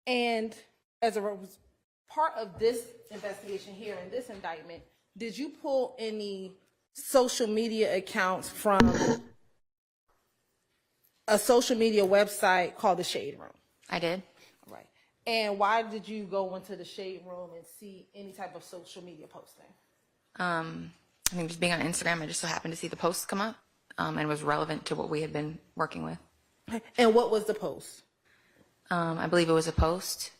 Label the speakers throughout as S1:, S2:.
S1: And as a part of this investigation here in this indictment, did you pull any social media accounts from a social media website called the Shade Room?
S2: I did.
S1: Right. And why did you go into the Shade Room and see any type of social media posting?
S2: I think just being on Instagram, I just so happened to see the posts come up, and it was relevant to what we had been working with.
S1: And what was the post?
S2: I believe it was a post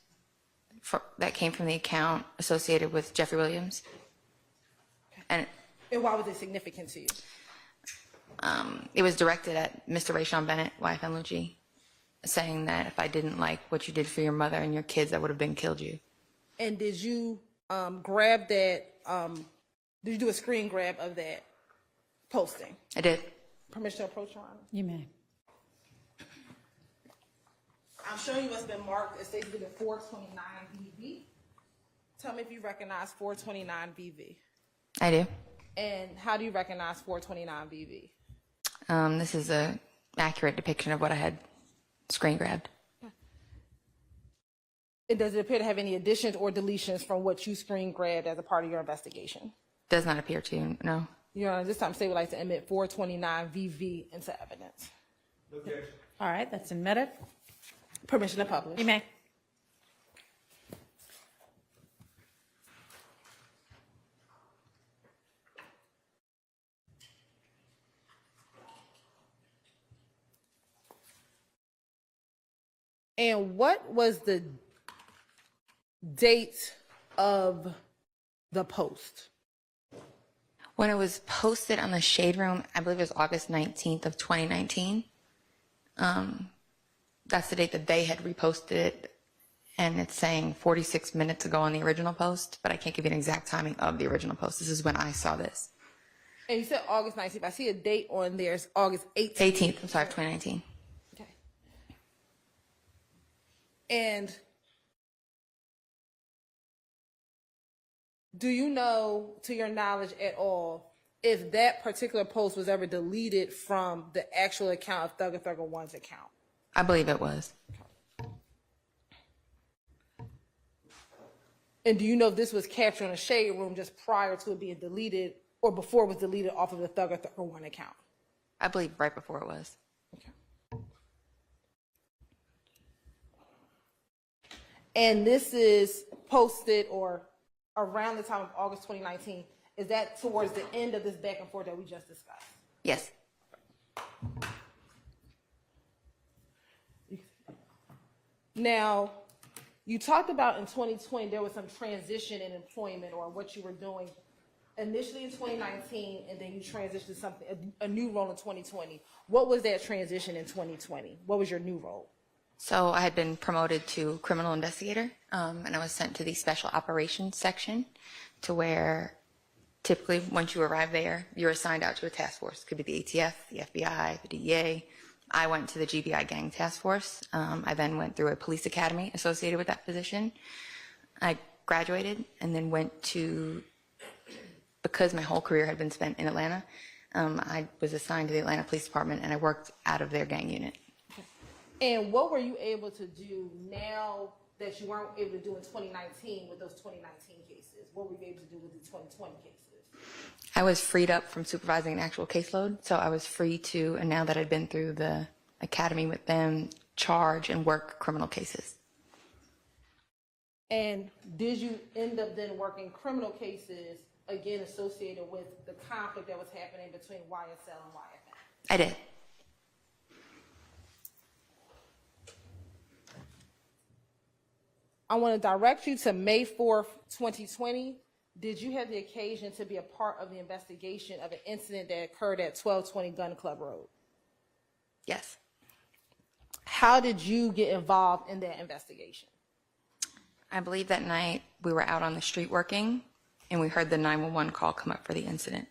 S2: that came from the account associated with Jeffrey Williams. And
S1: why was it significant to you?
S2: it was directed at Mr. Rayshawn Bennett, YFN Lucci, saying that if I didn't like what you did for your mother and your kids, I would have been killed you.
S1: And did you grab that, did you do a screen grab of that posting?
S2: I did.
S1: Permission to approach, Your Honor?
S3: You may.
S1: I'm showing you what's been marked as stated in 429 BV. Tell me if you recognize 429 BV.
S2: I do.
S1: And how do you recognize 429 BV?
S2: This is an accurate depiction of what I had screen grabbed.
S1: And does it appear to have any additions or deletions from what you screen grabbed as a part of your investigation?
S2: Does not appear to, no.
S1: Your Honor, this time state would like to admit 429 VV into evidence.
S3: Okay. All right, that's admitted.
S1: Permission to publish.
S3: You may.
S1: And what was the date of the post?
S2: When it was posted on the Shade Room, I believe it was August 19th of 2019. That's the date that they had reposted it, and it's saying 46 minutes ago on the original post, but I can't give you an exact timing of the original post. This is when I saw this.
S1: And you said August 19th. I see a date on there. It's August 18th.
S2: 18th, I'm sorry, 2019.
S1: Okay. And do you know, to your knowledge at all, if that particular post was ever deleted from the actual account of Thugger Thugger One's account?
S2: I believe it was.
S1: And do you know if this was captured in a Shade Room just prior to it being deleted or before it was deleted off of the Thugger Thugger One account?
S2: I believe right before it was.
S1: Okay. And this is posted or around the time of August 2019. Is that towards the end of this back and forth that we just discussed?
S2: Yes.
S1: Now, you talked about in 2020 there was some transition in employment or what you were doing initially in 2019, and then you transitioned to something, a new role in 2020. What was that transition in 2020? What was your new role?
S2: So I had been promoted to criminal investigator, and I was sent to the special operations section, to where typically once you arrive there, you're assigned out to a task force. It could be the ATF, the FBI, the DEA. I went to the GBI gang task force. I then went through a police academy associated with that position. I graduated and then went to, because my whole career had been spent in Atlanta, I was assigned to the Atlanta Police Department, and I worked out of their gang unit.
S1: And what were you able to do now that you weren't able to do in 2019 with those 2019 cases? What were you able to do with the 2020 cases?
S2: I was freed up from supervising an actual caseload, so I was free to, and now that I'd been through the academy with them, charge and work criminal cases.
S1: And did you end up then working criminal cases, again, associated with the conflict that was happening between YSL and YFN?
S2: I did.
S1: I want to direct you to May 4th, 2020. Did you have the occasion to be a part of the investigation of an incident that occurred at 1220 Gun Club Road?
S2: Yes.
S1: How did you get involved in that investigation?
S2: I believe that night we were out on the street working, and we heard the 911 call come up for the incident.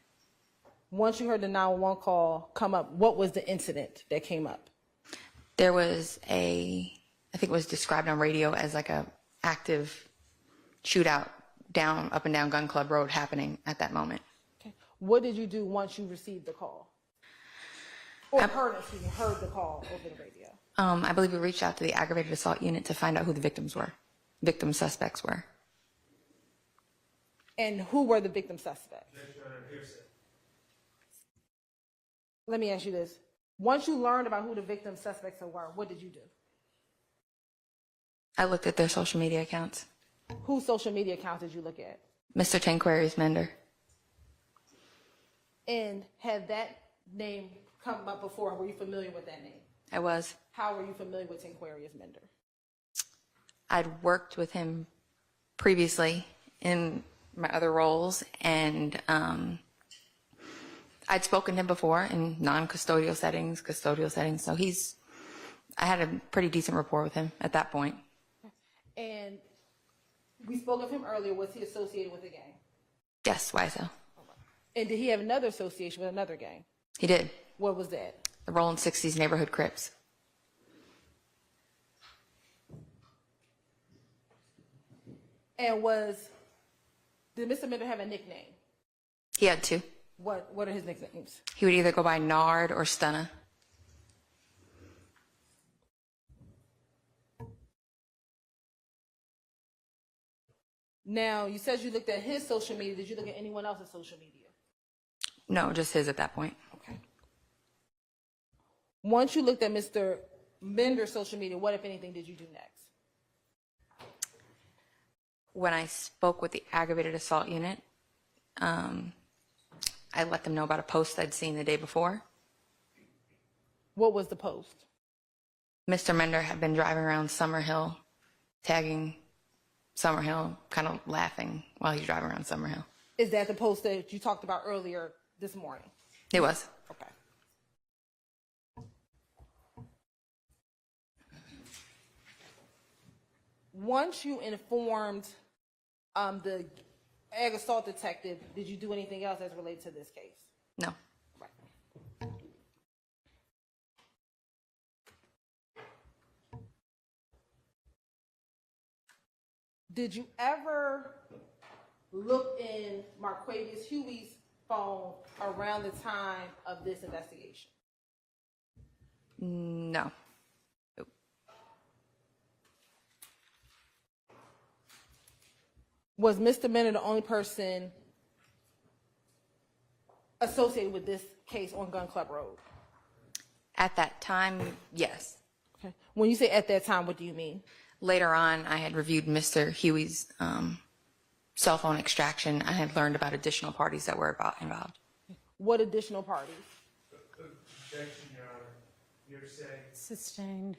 S1: Once you heard the 911 call come up, what was the incident that came up?
S2: There was I think it was described on radio as like a active shootout up and down Gun Club Road happening at that moment.
S1: Okay. What did you do once you received the call? Or heard the call over the radio?
S2: I believe we reached out to the aggravated assault unit to find out who the victim suspects were.
S1: And who were the victim suspects? Let me ask you this. Once you learned about who the victim suspects were, what did you do?
S2: I looked at their social media accounts.
S1: Whose social media accounts did you look at?
S2: Mr. Tanquarius Mender.
S1: And had that name come up before? Were you familiar with that name?
S2: I was.
S1: How were you familiar with Tanquarius Mender?
S2: I'd worked with him previously in my other roles, and I'd spoken to him before in non-custodial settings, custodial settings. So I had a pretty decent rapport with him at that point.
S1: And we spoke of him earlier. Was he associated with a gang?
S2: Yes, YSL.
S1: And did he have another association with another gang?
S2: He did.
S1: What was that?
S2: The Rolling 60s Neighborhood Crips.
S1: And did Mr. Mender have a nickname?
S2: He had two.
S1: What are his nicknames?
S2: He would either go by Nard or Stunna.
S1: Now, you said you looked at his social media. Did you look at anyone else's social media?
S2: No, just his at that point.
S1: Okay. Once you looked at Mr. Mender's social media, what, if anything, did you do next?
S2: When I spoke with the aggravated assault unit, I let them know about a post I'd seen the day before.
S1: What was the post?
S2: Mr. Mender had been driving around Summerhill, tagging Summerhill, kind of laughing while he's driving around Summerhill.
S1: Is that the post that you talked about earlier this morning?
S2: It was.
S1: Okay. Once you informed the ag assault detective, did you do anything else as related to this case?
S2: No.
S1: Right. Did you ever look in Marquavius Huey's phone around the time of this investigation?
S2: No. Nope.
S1: Was Mr. Mender the only person associated with this case on Gun Club Road?
S2: At that time, yes.
S1: Okay. When you say at that time, what do you mean?
S2: Later on, I had reviewed Mr. Huey's cell phone extraction. I had learned about additional parties that were involved.
S1: What additional parties?
S4: Objection, Your Honor. You're saying
S3: Sustained.